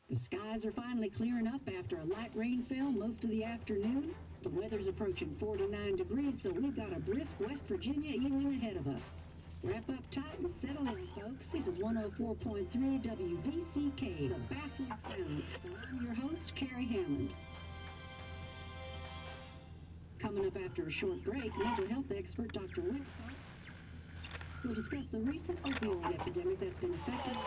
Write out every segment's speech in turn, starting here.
The skies are finally clearing up after a light rainfall most of the afternoon. The weather's approaching 49 degrees, so we've got a brisk West Virginia evening ahead of us. Wrap up tight and settle in, folks. This is 104.3 WVCK, the Basswood Sound. And I'm your host, Carrie Hammond. Coming up after a short break, mental health expert Dr. Winterthorpe will discuss the recent opioid epidemic that's been affecting.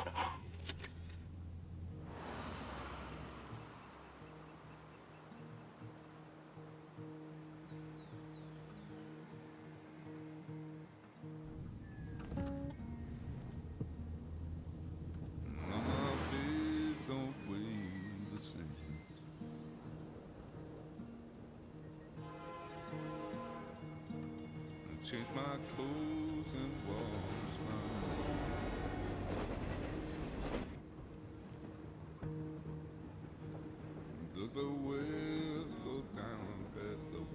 Change my clothes and wash my hands. Does the well go down that low?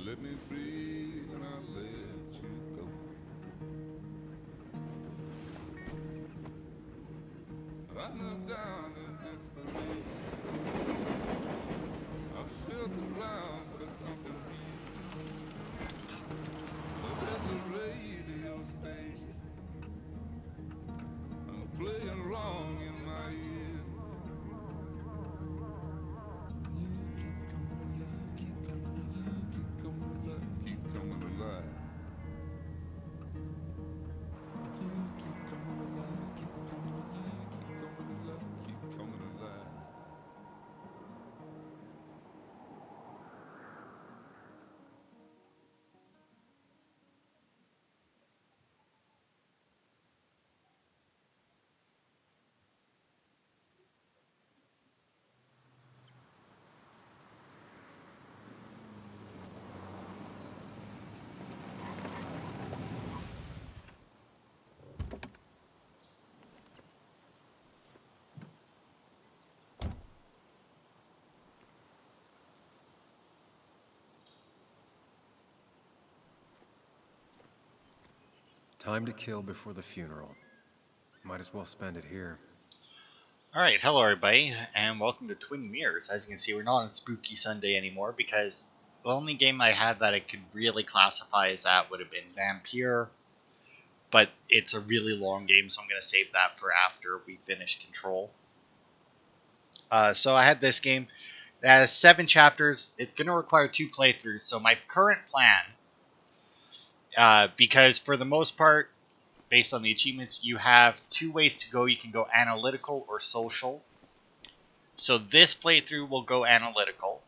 Let me breathe and I'll let you go. I knelt down in desperation. I felt around for something real. But there's a radio station playing wrong in my ear. You keep coming alive, keep coming alive, keep coming alive, keep coming alive. You keep coming alive, keep coming alive, keep coming alive, keep coming alive. Time to kill before the funeral. Might as well spend it here. Alright, hello everybody, and welcome to Twin Mirrors. As you can see, we're not on Spooky Sunday anymore because the only game I had that I could really classify as that would have been Vampire, but it's a really long game, so I'm going to save that for after we finish Control. So I had this game. It has 7 chapters. It's going to require 2 playthroughs, so my current plan, because for the most part, based on the achievements, you have 2 ways to go. You can go analytical or social. So this playthrough will go analytical.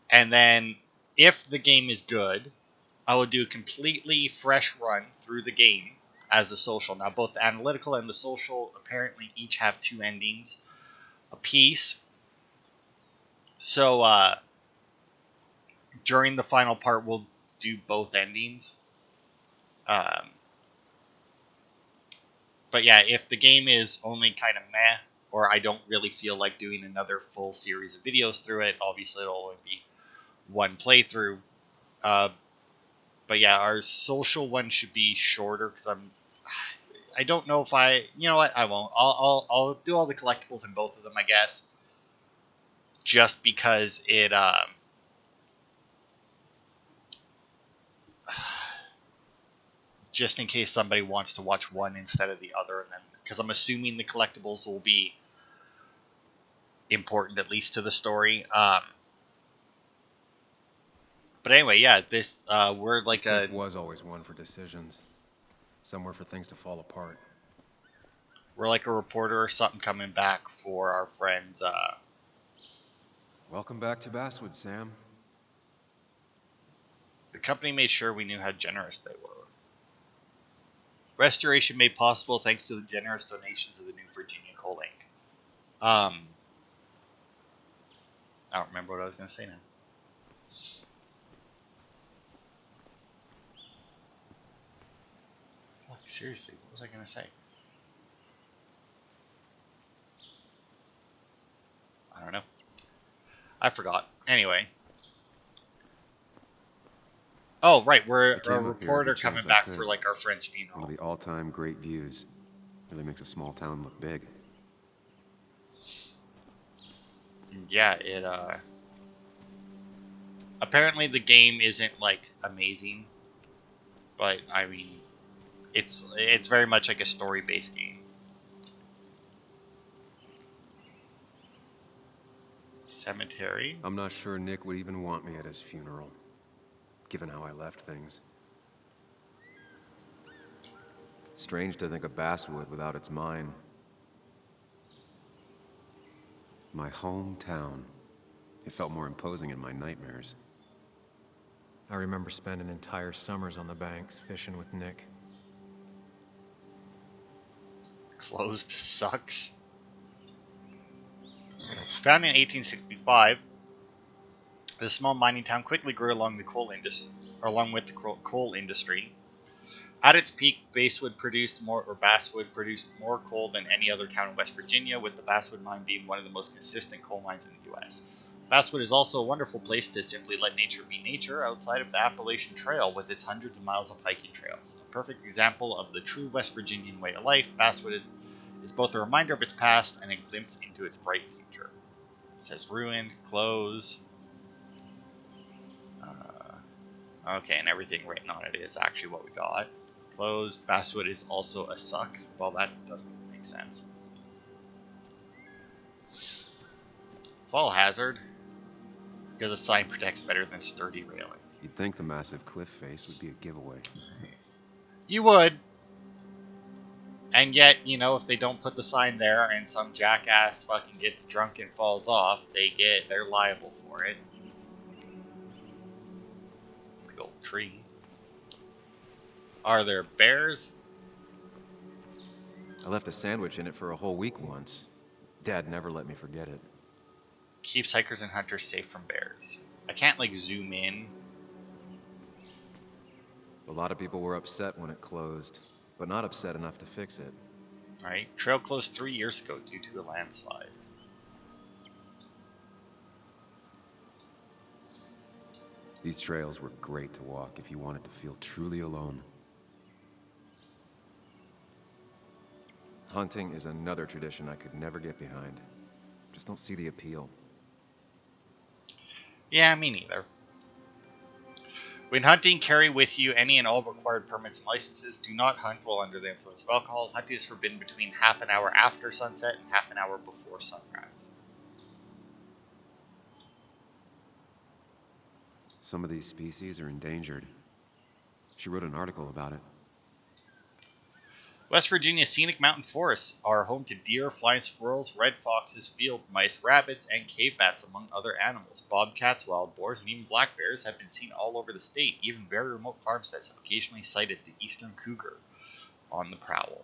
And then if the game is good, I will do a completely fresh run through the game as a social. Now both the analytical and the social apparently each have 2 endings apiece. So during the final part we'll do both endings. But yeah, if the game is only kind of meh, or I don't really feel like doing another full series of videos through it, obviously it'll only be one playthrough. But yeah, our social one should be shorter because I don't know if you know what, I won't. I'll do all the collectibles in both of them, I guess, just because it just in case somebody wants to watch one instead of the other, and then because I'm assuming the collectibles will be important at least to the story. But anyway, yeah, this we're like this place was always one for decisions, somewhere for things to fall apart. We're like a reporter or something coming back for our friends. Welcome back to Basswood, Sam. The company made sure we knew how generous they were. Restoration made possible thanks to the generous donations of the New Virginia Coal Inc. I don't remember what I was going to say now. Fuck, seriously, what was I going to say? I don't know. I forgot. Anyway. Oh, right, we're a reporter coming back for like our friend's funeral. One of the all-time great views. Really makes a small town look big. Yeah, it apparently the game isn't like amazing, but I mean, it's very much like a story-based game. Cemetery. I'm not sure Nick would even want me at his funeral, given how I left things. Strange to think of Basswood without its mine. My hometown. It felt more imposing in my nightmares. I remember spending entire summers on the banks fishing with Nick. Closed sucks. Founded in 1865, this small mining town quickly grew along with the coal industry. At its peak, Basswood produced more coal than any other town in West Virginia, with the Basswood mine being one of the most consistent coal mines in the U.S. Basswood is also a wonderful place to simply let nature be nature outside of the Appalachian Trail with its hundreds of miles of hiking trails. A perfect example of the true West Virginian way of life, Basswood is both a reminder of its past and a glimpse into its bright future. It says ruined, close. Okay, and everything written on it is actually what we got. Closed. Basswood is also a sucks. Well, that doesn't make sense. Fall hazard. Because a sign protects better than sturdy railing. You'd think the massive cliff face would be a giveaway. You would. And yet, you know, if they don't put the sign there and some jackass fucking gets drunk and falls off, they're liable for it. Big old tree. Are there bears? I left a sandwich in it for a whole week once. Dad never let me forget it. Keeps hikers and hunters safe from bears. I can't like zoom in. A lot of people were upset when it closed, but not upset enough to fix it. Right? Trail closed 3 years ago due to a landslide. These trails were great to walk if you wanted to feel truly alone. Hunting is another tradition I could never get behind. Just don't see the appeal. Yeah, me neither. When hunting, carry with you any and all required permits and licenses. Do not hunt while under the influence of alcohol. Hunting is forbidden between half an hour after sunset and half an hour before sunrise. Some of these species are endangered. She wrote an article about it. West Virginia's scenic mountain forests are home to deer, flying squirrels, red foxes, field mice, rabbits, and cave bats, among other animals. Bobcats, wild boars, and even black bears have been seen all over the state. Even very remote farmsteads have occasionally sighted the eastern cougar on the prowl.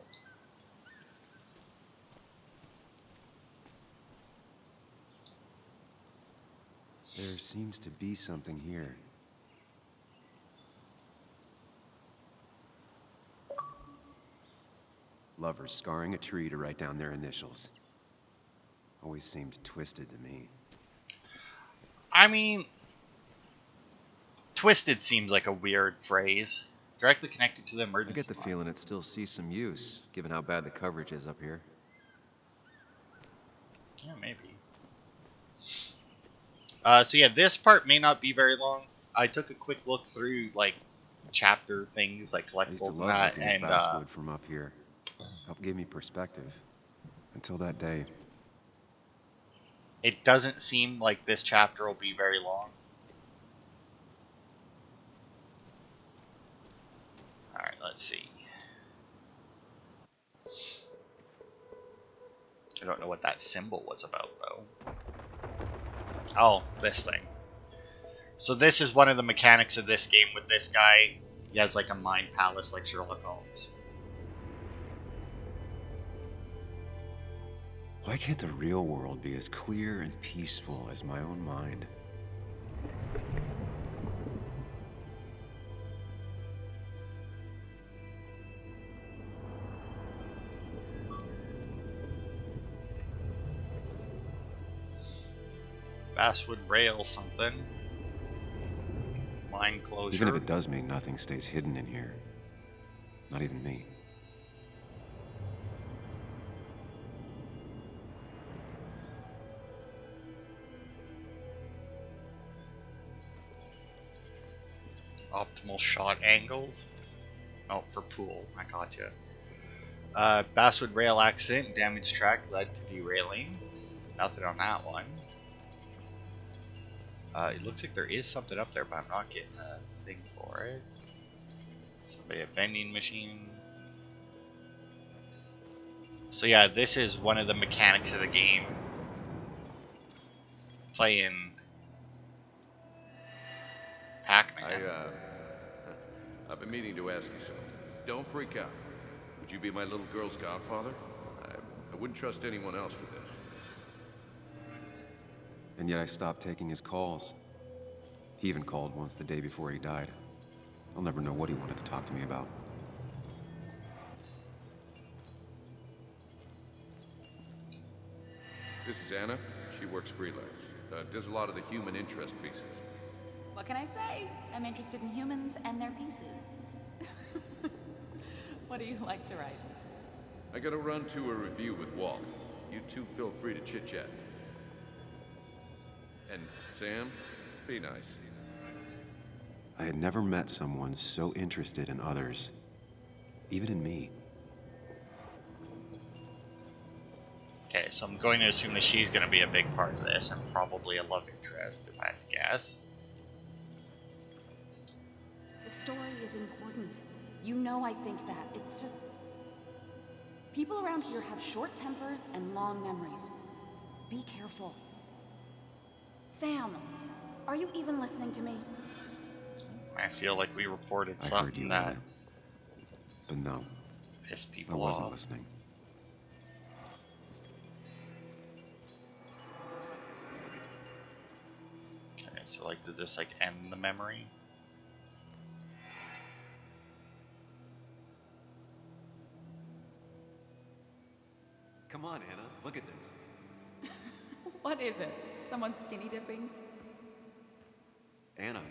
There seems to be something here. Lovers scarring a tree to write down their initials. Always seemed twisted to me. I mean, twisted seems like a weird phrase. Directly connected to the I emergency get the feeling it still sees some use, given how bad the coverage is up here. Yeah, maybe. So yeah, this part may not be very long. I took a quick look through, like, chapter things, like I used to collectibles and love that, looking at and basswood from up here. Helped give me perspective. Until that day. it doesn't seem like this chapter will be very long. Alright, let's see. I don't know what that symbol was about, though. Oh, this thing. So this is one of the mechanics of this game with this guy. He has like a mind palace like Sherlock Holmes. Why can't the real world be as clear and peaceful as my own mind? Basswood Rail something. Mine closure. Even if it does mean nothing stays hidden in here. Not even me. Optimal shot angles. Oh, for pool. I gotcha. Basswood rail accident. Damaged track led to derailing. Nothing on that one. It looks like there is something up there, but I'm not getting a thing for it. Somebody a vending machine. So yeah, this is one of the mechanics of the game. Playing Pac-Man. I've been meaning to ask you something. Don't freak out. Would you be my little girl's godfather? I wouldn't trust anyone else with this. And yet I stopped taking his calls. He even called once the day before he died. I'll never know what he wanted to talk to me about. This is Anna. She works freelance. Does a lot of the human interest pieces. What can I say? I'm interested in humans and their pieces. What do you like to write? I gotta run to a review with Walt. You two feel free to chit-chat. And Sam, be nice. I had never met someone so interested in others, even in me. Okay, so I'm going to assume that she's going to be a big part of this, and probably a love interest, if I had to guess. The story is important. You know I think that. It's just... people around here have short tempers and long memories. Be careful. Sam, are you even listening to me? I feel like we reported I heard something you, that Anna. But no, pissed I people wasn't off. listening. Okay, so like, does this like end the memory? Come on, Anna, look at this. What is it? Someone skinny dipping? Anna,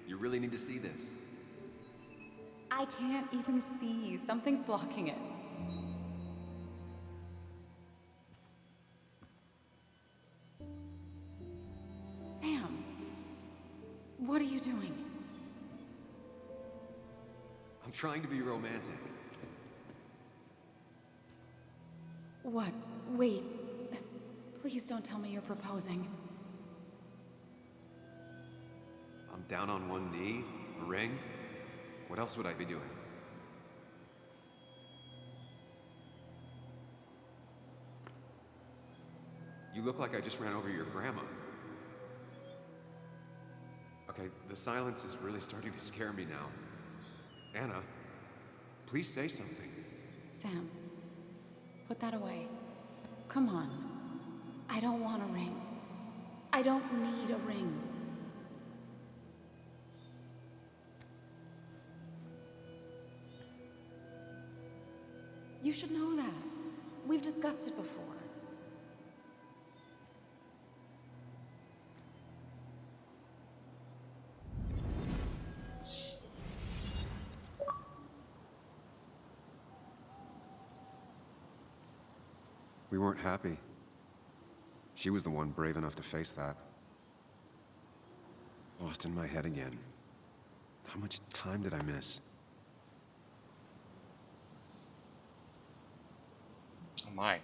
you really need to see this. I can't even see. Something's blocking it. Sam, what are you doing? I'm trying to be romantic. What? Wait. Please don't tell me you're proposing. I'm down on one knee, a ring. What else would I be doing? You look like I just ran over your grandma. Okay, the silence is really starting to scare me now. Anna, please say something. Sam, put that away. Come on. I don't want a ring. I don't need a ring. You should know that. We've discussed it before. We weren't happy. She was the one brave enough to face that. Lost in my head again. How much time did I miss? Oh my.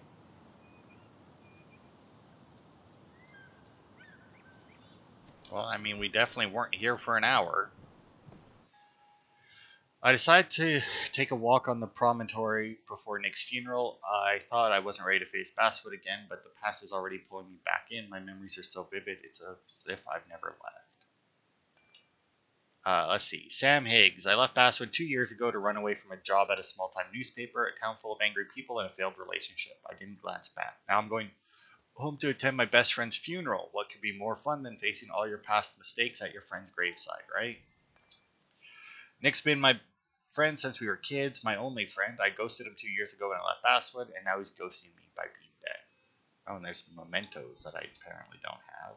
Well, I mean, we definitely weren't here for an hour. I decided to take a walk on the promontory before Nick's funeral. I thought I wasn't ready to face Basswood again, but the past is already pulling me back in. My memories are still vivid. It's as if I've never left. Let's see. Sam Higgs. I left Basswood 2 years ago to run away from a job at a small-time newspaper, a town full of angry people, and a failed relationship. I didn't glance back. Now I'm going home to attend my best friend's funeral. What could be more fun than facing all your past mistakes at your friend's graveside, right? Nick's been my friend since we were kids, my only friend. I ghosted him 2 years ago when I left Basswood, and now he's ghosting me by being dead. Oh, and there's mementos that I apparently don't have.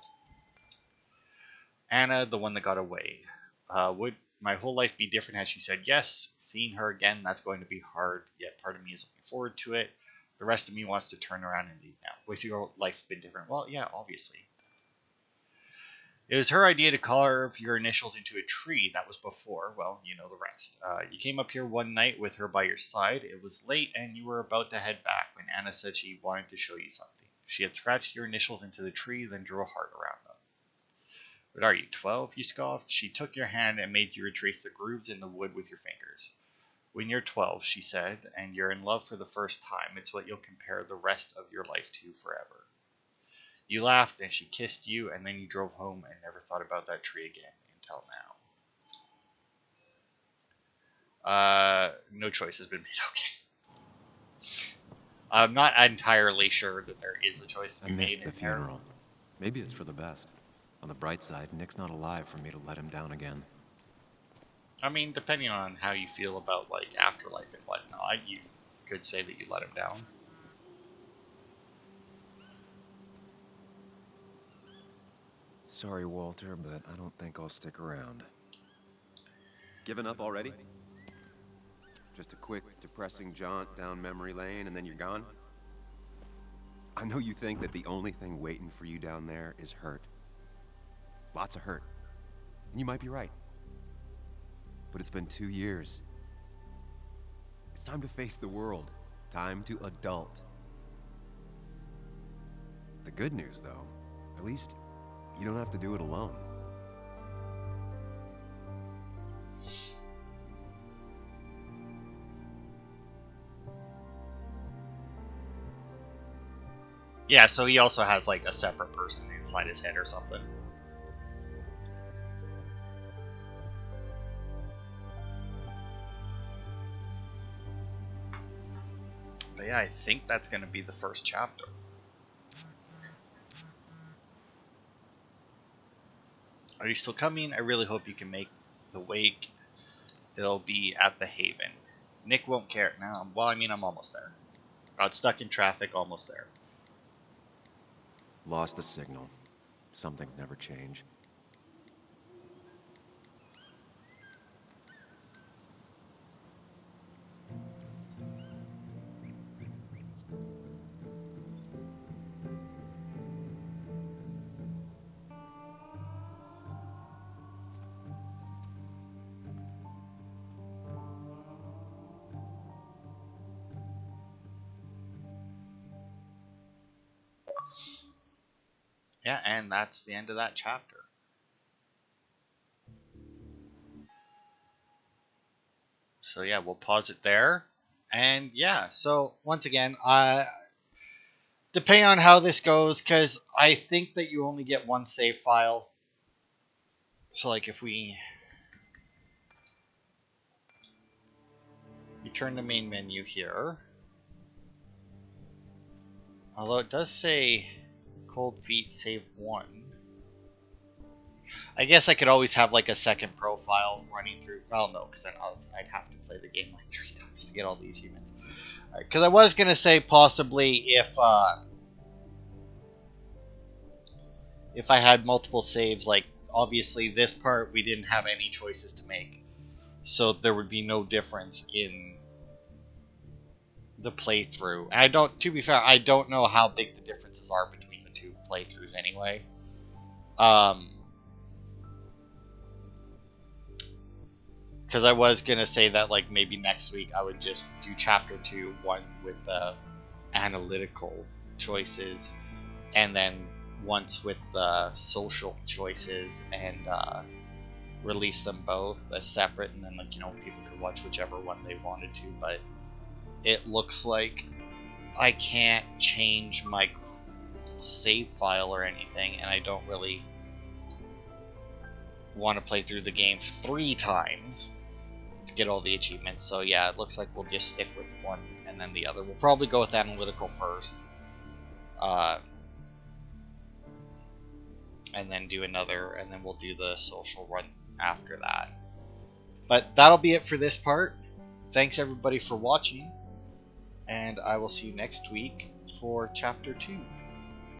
Anna, the one that got away. Would my whole life be different had she said yes? Seeing her again, that's going to be hard, yet part of me is looking forward to it. The rest of me wants to turn around and leave now. With your life been different? Well, yeah, obviously. It was her idea to carve your initials into a tree. That was before, well, you know the rest. You came up here one night with her by your side. It was late, and you were about to head back when Anna said she wanted to show you something. She had scratched your initials into the tree, then drew a heart around them. What are you, 12? You scoffed. She took your hand and made you retrace the grooves in the wood with your fingers. When you're 12, she said, and you're in love for the first time, it's what you'll compare the rest of your life to forever. You laughed, and she kissed you, and then you drove home and never thought about that tree again until now. No choice has been made. Okay. I'm not entirely sure that there is a choice to I be missed made the in there. funeral. Maybe it's for the best. On the bright side, Nick's not alive for me to let him down again. I mean, depending on how you feel about, like, afterlife and whatnot, you could say that you let him down. Sorry, Walter, but I don't think I'll stick around. Giving up already? Just a quick, depressing jaunt down memory lane and then you're gone? I know you think that the only thing waiting for you down there is hurt. Lots of hurt. And you might be right. But it's been 2 years. It's time to face the world. Time to adult. The good news, though, at least you don't have to do it alone. Yeah, so he also has, like, a separate person inside his head or something. But yeah, I think that's going to be the first chapter. Are you still coming? I really hope you can make the wake. It'll be at the Haven. Nick won't care. Now, well, I mean, I'm almost there. Got stuck in traffic, almost there. Lost the signal. Some things never change. Yeah, and that's the end of that chapter. So yeah, we'll pause it there. And yeah, so once again, depending on how this goes, because I think that you only get one save file. So like if we return to main menu here, although it does say Cold Feet save 1. I guess I could always have like a second profile running through. Well, no, because then I'd have to play the game like 3 times to get all the achievements. Because I was gonna say possibly if I had multiple saves, like obviously this part we didn't have any choices to make, so there would be no difference in the playthrough. And to be fair, I don't know how big the differences are between the two playthroughs anyway. Because I was gonna say that like maybe next week I would just do chapter 2, one with the analytical choices, and then once with the social choices, and release them both as separate, and then like people could watch whichever one they wanted to. But it looks like I can't change my save file or anything, and I don't really want to play through the game 3 times to get all the achievements. So yeah, it looks like we'll just stick with one and then the other. We'll probably go with analytical first, and then do another, and then we'll do the social run after that. But that'll be it for this part. Thanks everybody for watching, and I will see you next week for chapter 2.